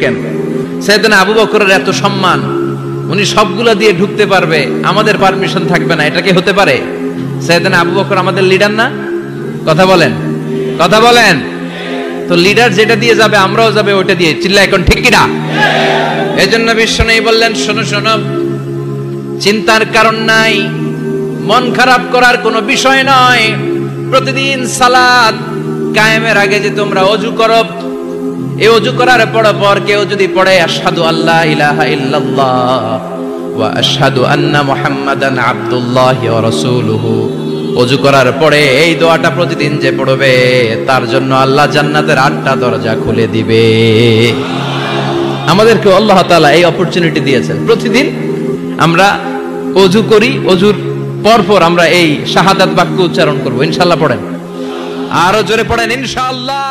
কেন সাইয়েদনা আবু বকরের এত সম্মান, উনি সবগুলা দিয়ে ঢুকতে পারবে, আমাদের পারমিশন থাকবে না, এটা কি হতে পারে? সাইয়েদনা আবু বকর আমাদের লিডার না? কথা বলেন, কথা বলেন। তো লিডার যেটা দিয়ে যাবে আমরাও যাবে ওটা দিয়ে, চিল্লা এখন ঠিক কিনা? এজন্য বিশ্বনবী বললেন, শোনো শোনো, চিন্তার কারণ নাই, মন খারাপ করার কোনো বিষয় নয়। প্রতিদিন সালাত কায়েমের আগে যে তোমরা ওযু করো, এই ওযু করার পর কেউ যদি পড়ে আশহাদু আল্লা ইলাহা ইল্লাল্লাহ ওয়া আশহাদু আন্না মুহাম্মাদান আবদুল্লাহি ওয়া রাসূলুহু, ওযু করার পরে এই দোয়াটা প্রতিদিন যে পড়বে তার জন্য আল্লাহ জান্নাতের 8টা দরজা খুলে দিবে। আমাদেরকে আল্লাহ তাআলা এই অপরচুনিটি দিয়েছেন, প্রতিদিন আমরা ওযু করি, ওযুর পর আমরা এই শাহাদাত বাক্য উচ্চারণ করব। ইনশাআল্লাহ পড়েন, আরো জোরে পড়েন ইনশাআল্লাহ।